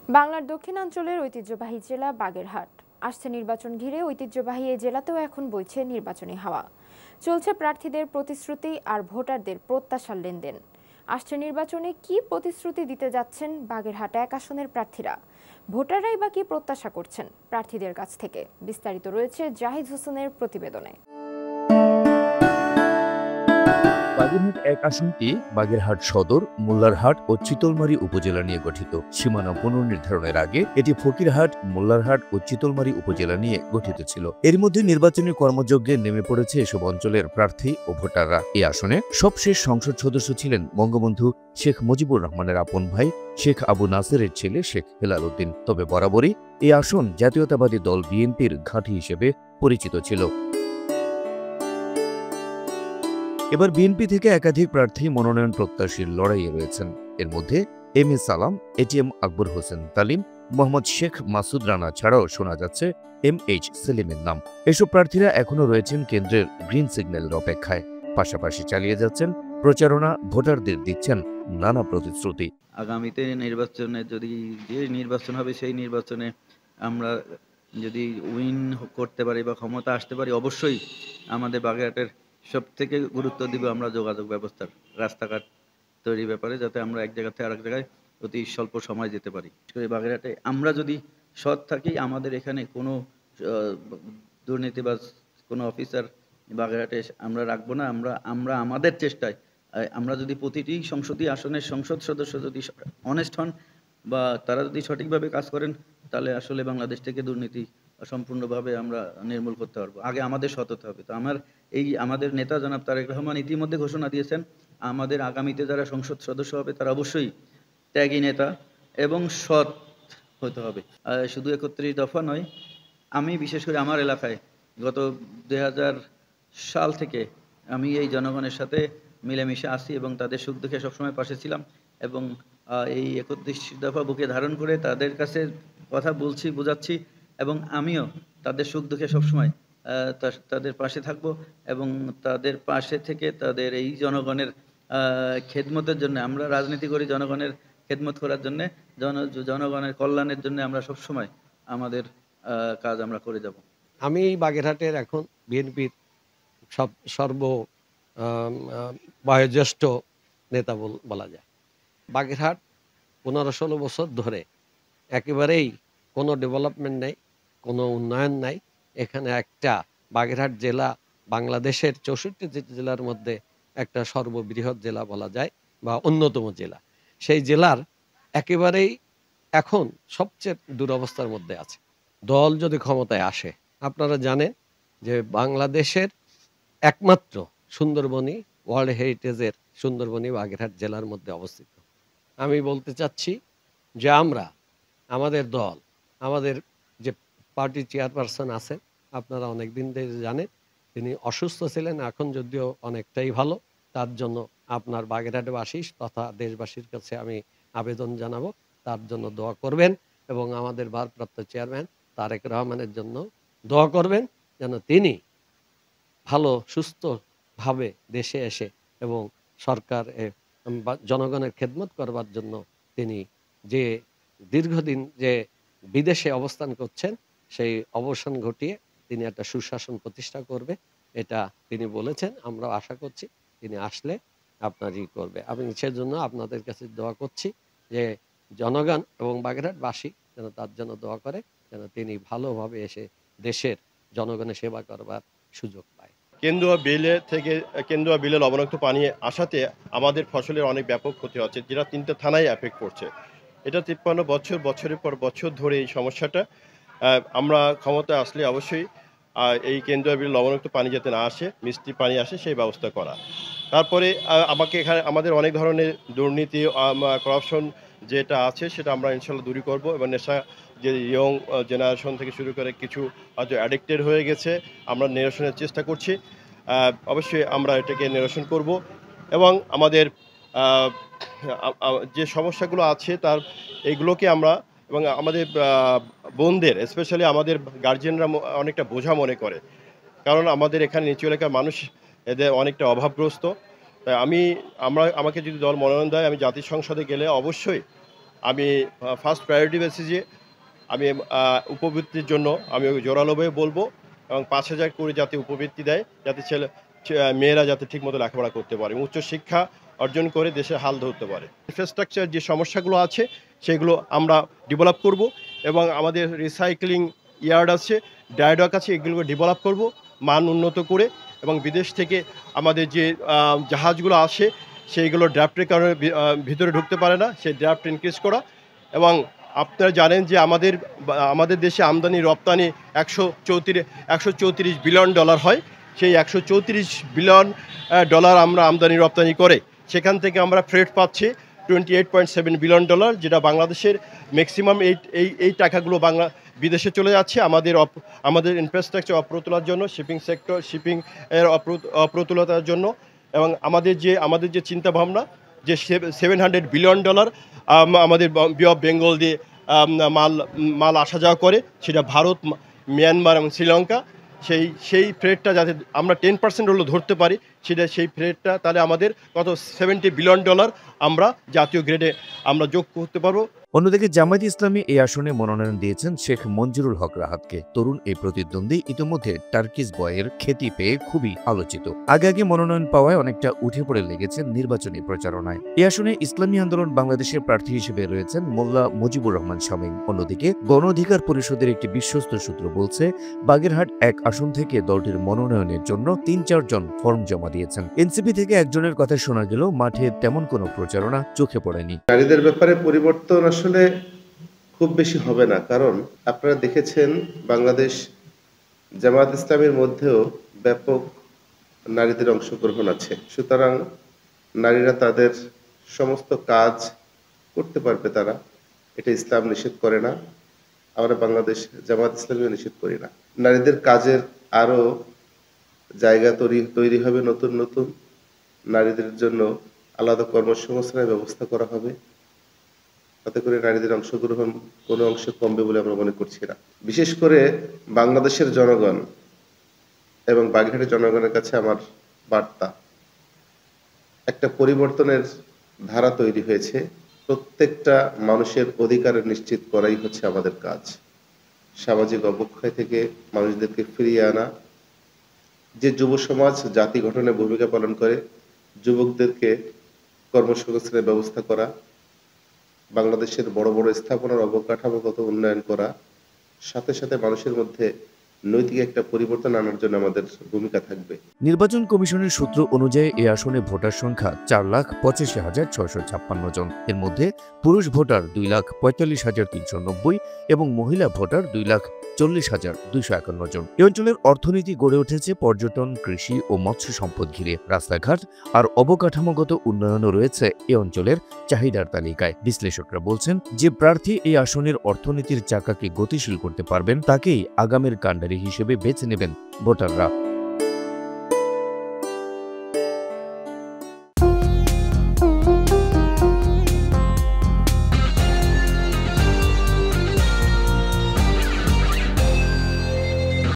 বাংলার দক্ষিণাঞ্চলের ঐতিহ্যবাহী জেলা বাগেরহাট। আসছে নির্বাচন ঘিরে ঐতিহ্যবাহী এই জেলাতেও এখন বইছে নির্বাচনী হাওয়া। চলছে প্রার্থীদের প্রতিশ্রুতি আর ভোটারদের প্রত্যাশার লেনদেন। আসছে নির্বাচনে কি প্রতিশ্রুতি দিতে যাচ্ছেন বাগেরহাট ১ আসনের প্রার্থীরা? ভোটাররাই বা কি প্রত্যাশা করছেন প্রার্থীদের কাছ থেকে? বিস্তারিত রয়েছে জাহিদ হোসেনের প্রতিবেদনে। বাগেরহাট ১ আসনটি বাগেরহাট সদর, মোল্লারহাট ও চিতলমারী উপজেলা নিয়ে গঠিত। সীমানা পুনর্নির্ধারণের আগে এটি ফকিরহাট, মোল্লারহাট ও চিতলমারী উপজেলা নিয়ে গঠিত ছিল। এর মধ্যে নির্বাচনী কর্মযজ্ঞে নেমে পড়েছে এসব অঞ্চলের প্রার্থী ও ভোটাররা। এই আসনে সবশেষ সংসদ সদস্য ছিলেন বঙ্গবন্ধু শেখ মুজিবুর রহমানের আপন ভাই শেখ আবু নাসেরের ছেলে শেখ হেলাল উদ্দিন। তবে বরাবরই এই আসন জাতীয়তাবাদী দল বিএনপির ঘাঁটি হিসেবে পরিচিত ছিল। এবার বিএনপি থেকে একাধিক প্রার্থী মনোনয়ন প্রত্যাশীর লড়াইয়ে রয়েছেন। এর মধ্যে এম এ সালাম, এটিএম আকবর হোসেন তালিম, মোহাম্মদ শেখ মাসুদ রানা ছাড়াও শোনা যাচ্ছে MH সেলিমের নাম। এসব প্রার্থীরা এখনও রয়েছেন কেন্দ্রের গ্রিন সিগন্যালের অপেক্ষায়। পাশাপাশি চালিয়ে যাচ্ছেন প্রচারণা, ভোটারদের দিচ্ছেন নানা প্রতিশ্রুতি। আগামীতে নির্বাচনে যে নির্বাচন হবে সেই নির্বাচনে আমরা যদি উইন করতে পারি বা ক্ষমতা আসতে পারি, অবশ্যই আমাদের বাগেরহাটের সবথেকে গুরুত্ব দিব আমরা যোগাযোগ ব্যবস্থার, রাস্তাঘাট তৈরির ব্যাপারে, যাতে আমরা এক জায়গা থেকে আরেক জায়গায় অতি স্বল্প সময় যেতে পারি। বাগেরহাটে আমরা যদি সৎ থাকি, আমাদের এখানে কোনো দুর্নীতিবাজ কোনো অফিসার বাগেরহাটে আমরা রাখবো না। আমরা আমাদের চেষ্টায় আমরা যদি প্রতিটি সংসদীয় আসনের সংসদ সদস্য যদি অনেস্ট হন বা তারা যদি সঠিকভাবে কাজ করেন, তাহলে আসলে বাংলাদেশ থেকে দুর্নীতি সম্পূর্ণভাবে আমরা নির্মূল করতে পারবো। আগে আমাদের সৎ হতে হবে। তো আমাদের নেতা জনাব তারেক রহমান ইতিমধ্যে ঘোষণা দিয়েছেন, আমাদের আগামীতে যারা সংসদ সদস্য হবে তারা অবশ্যই ত্যাগী নেতা এবং সৎ হতে হবে। শুধু ৩১ দফা নয়, আমি বিশেষ করে আমার এলাকায় গত ২০০০ সাল থেকে আমি এই জনগণের সাথে মিলেমিশে আসি এবং তাদের সুখ দুঃখে সবসময় পাশে ছিলাম এবং এই ৩১ দফা বুকে ধারণ করে তাদের কাছে কথা বলছি, বোঝাচ্ছি এবং আমিও তাদের সুখ দুঃখে সবসময় তাদের পাশে থাকব এবং তাদের পাশে থেকে তাদের এই জনগণের খেদমতের জন্য, আমরা রাজনীতি করি জনগণের খেদমত করার জন্যে, জনগণের কল্যাণের জন্য আমরা সবসময় আমাদের কাজ আমরা করে যাব। আমি বাগেরহাটের এখন বিএনপির সর্ব বয়োজ্যেষ্ঠ নেতা বলা যায়। বাগেরহাট ১৫-১৬ বছর ধরে একেবারেই কোনো ডেভেলপমেন্ট নেই, কোনো উন্নয়ন নাই। এখানে একটা বাগেরহাট জেলা বাংলাদেশের ৬৪টি জেলার মধ্যে একটা সর্ববৃহৎ জেলা বলা যায় বা অন্যতম জেলা। সেই জেলার একেবারেই এখন সবচেয়ে দুরবস্থার মধ্যে আছে। দল যদি ক্ষমতায় আসে, আপনারা জানেন যে বাংলাদেশের একমাত্র সুন্দরবনী, ওয়ার্ল্ড হেরিটেজের সুন্দরবনী বাগেরহাট জেলার মধ্যে অবস্থিত। আমি বলতে চাচ্ছি যে আমাদের দল, আমাদের যে পার্টি চেয়ারপারসন আছেন, আপনারা অনেক দিন ধরে জানেন, তিনি অসুস্থ ছিলেন, এখন যদিও অনেকটাই ভালো। তার জন্য আপনার বাগেরহাটবাসী তথা দেশবাসীর কাছে আমি আবেদন জানাবো, তার জন্য দোয়া করবেন এবং আমাদের ভারপ্রাপ্ত চেয়ারম্যান তারেক রহমানের জন্য দোয়া করবেন, যেন তিনি ভালো সুস্থভাবে দেশে এসে এবং সরকার জনগণের খেদমত করবার জন্য তিনি যে দীর্ঘদিন যে বিদেশে অবস্থান করছেন, সেই অবসান ঘটিয়ে তিনি একটা সুশাসন প্রতিষ্ঠা করবে, এটা তিনি বলেছেন। আমরা আশা করছি তিনি আসলে আপনারই করবে। আমি সেজন্য আপনাদের কাছে দোয়া করছি যে জনগণ এবং বাগেরহাটবাসী যেন তার জন্য দোয়া করে, যেন তিনি ভালোভাবে এসে দেশের জনগণের সেবা করবার সুযোগ পায়। কেন্দুয়া বিলে লবণাক্ত পানি আসাতে আমাদের ফসলের অনেক ব্যাপক ক্ষতি হচ্ছে, যেটা ৩টা থানায় এফেক্ট করছে। এটা ৫৩ বছরের পর বছর ধরে এই সমস্যাটা। আমরা ক্ষমতায় আসলে অবশ্যই এই কেন্দুয়া বিলে লবণাক্ত পানি যাতে না আসে, মিষ্টি পানি আসে, সেই ব্যবস্থা করা। তারপরে এখানে আমাদের অনেক ধরনের দুর্নীতি, করাপশন যেটা আছে সেটা আমরা ইনশাল্লাহ দূরী করব এবং নেশা যে ইয়ং জেনারেশন থেকে শুরু করে কিছু হয়তো অ্যাডিক্টেড হয়ে গেছে, আমরা নিরসনের চেষ্টা করছি। অবশ্যই আমরা এটাকে নিরসন করব এবং আমাদের যে সমস্যাগুলো আছে এইগুলোকে আমরা এবং আমাদের বোনদের, স্পেশালি আমাদের গার্জিয়ানরা অনেকটা বোঝা মনে করে, কারণ আমাদের এখানে নিচু এলাকার মানুষ এদের অনেকটা অভাবগ্রস্ত। তাই আমাকে যদি দল মনোনয়ন দেয়, আমি জাতীয় সংসদে গেলে অবশ্যই আমি ফার্স্ট প্রায়োরিটি বেসিসে আমি উপবৃত্তির জন্য আমি জোরালোভাবে বলবো, এবং 5,000 করে যাতে উপবৃত্তি দেয়, যাতে মেয়েরা যাতে ঠিকমতো লেখাপড়া করতে পারে, উচ্চশিক্ষা অর্জন করে দেশের হাল ধরতে পারে। ইনফ্রাস্ট্রাকচার যে সমস্যাগুলো আছে সেগুলো আমরা ডেভেলপ করব, এবং আমাদের রিসাইক্লিং ইয়ার্ড আছে, ডায়ডক আছে, এগুলোকে ডেভেলপ করব মান উন্নত করে, এবং বিদেশ থেকে আমাদের যে জাহাজগুলো আসে সেইগুলো ড্রাফটের কারণে ভিতরে ঢুকতে পারে না, সেই ড্রাফট ইনক্রিজ করা। এবং আপনারা জানেন যে আমাদের দেশে আমদানি রপ্তানি 134 বিলিয়ন ডলার হয়, সেই 134 বিলিয়ন ডলার আমরা আমদানি রপ্তানি করে সেখান থেকে আমরা ফ্রেট পাচ্ছি 28.7 বিলিয়ন ডলার, যেটা বাংলাদেশের ম্যাক্সিমাম এই টাকাগুলো বিদেশে চলে যাচ্ছে আমাদের ইনফ্রাস্ট্রাকচার অপ্রতুলার জন্য, শিপিং এর অপ্রতুলতার জন্য। এবং আমাদের যে চিন্তাভাবনা যে 700 বিলিয়ন ডলার আমাদের বে অফ বেঙ্গল দিয়ে মাল আসা যাওয়া করে, সেটা ভারত, মিয়ানমার এবং শ্রীলঙ্কা, সেই ফ্রেটটা যাতে আমরা 10% হলেও ধরতে পারি, সেই ফ্রেটটা তাহলে আমাদের কত 70 বিলিয়ন ডলার আমরা জাতীয় গ্রেডে আমরা যোগ করতে পারবো। অন্যদিকে জামায়াত ইসলামী এই আসনে মনোনয়ন দিয়েছেন শেখ মঞ্জুরুল হক রাহাতকে। তরুণ এই প্রতিদ্বন্দ্বী ইতিমধ্যে টার্কিশ বয়ের খ্যাতি পেয়ে খুবই আলোচিত। আগে মনোনয়ন পাওয়ায় অনেকটা উঠে পড়ে লেগেছেন নির্বাচনী প্রচারণায়। এই আসনে ইসলামী আন্দোলন বাংলাদেশের প্রার্থী হিসেবে রয়েছেন মোল্লা মুজিবুর রহমান শামীম। অন্যদিকে গণ অধিকার পরিষদের একটি বিশ্বস্ত সূত্র বলছে, বাগেরহাট 1 আসন থেকে দলটির মনোনয়নের জন্য 3-4 জন ফর্ম জমা দিয়েছেন। এনসিপি থেকে একজনের কথা শোনা গেলেও মাঠে তেমন কোনো প্রচারণা চোখে পড়েনি। নারীদের ব্যাপারে পরিবর্তন আসলে খুব বেশি হবে না, কারণ আপনারা দেখেছেন বাংলাদেশ জামায়াত ইসলামের মধ্যেও ব্যাপক নারীদের অংশগ্রহণ আছে। সুতরাং নারীরা তাদের সমস্ত কাজ করতে পারবে, তারা এটা ইসলাম নিষেধ করে না, আমরা বাংলাদেশ জামায়াত ইসলামীও নিষেধ করি না। নারীদের কাজের আরো জায়গা তৈরি হবে, নতুন নারীদের জন্য আলাদা কর্মসংস্থানের ব্যবস্থা করা হবে, তাতে করে নারীদের অংশগ্রহণ কোনো অংশে কমবে বলে আমরা মনে করছি না। বিশেষ করে বাংলাদেশের জনগণ এবং বাগেরহাটের জনগণের কাছে আমার বার্তা, একটা পরিবর্তনের ধারা তৈরি হয়েছে। প্রত্যেকটা মানুষের অধিকার নিশ্চিত করাই হচ্ছে আমাদের কাজ। সামাজিক অবক্ষয় থেকে মানুষদেরকে ফিরিয়ে আনা, যে যুব সমাজ জাতি গঠনে ভূমিকা পালন করে, যুবকদেরকে কর্মসংস্থানের ব্যবস্থা করা, বাংলাদেশের বড় স্থাপনার অবকাঠামোগত উন্নয়ন করা, সাথে সাথে মানুষের মধ্যে নৈতিক একটা পরিবর্তন আনার জন্য আমাদের ভূমিকা থাকবে। নির্বাচন কমিশনের সূত্র অনুযায়ী এই আসনে ভোটার সংখ্যা 4,85,656 জন। এর মধ্যে পুরুষ ভোটার 2,45,390 এবং মহিলা ভোটার 2,40,251 জন। এই অঞ্চলের অর্থনীতি গড়ে উঠেছে পর্যটন, কৃষি ও মৎস্য সম্পদ ঘিরে। রাস্তাঘাট আর অবকাঠামোগত উন্নয়নও রয়েছে এই অঞ্চলের চাহিদার তালিকায়। বিশ্লেষকরা বলছেন, যে প্রার্থী এই আসনের অর্থনীতির চাকাকে গতিশীল করতে পারবেন তাকেই আগামীর কাণ্ডারি হিসেবে বেছে নেবেন ভোটাররা।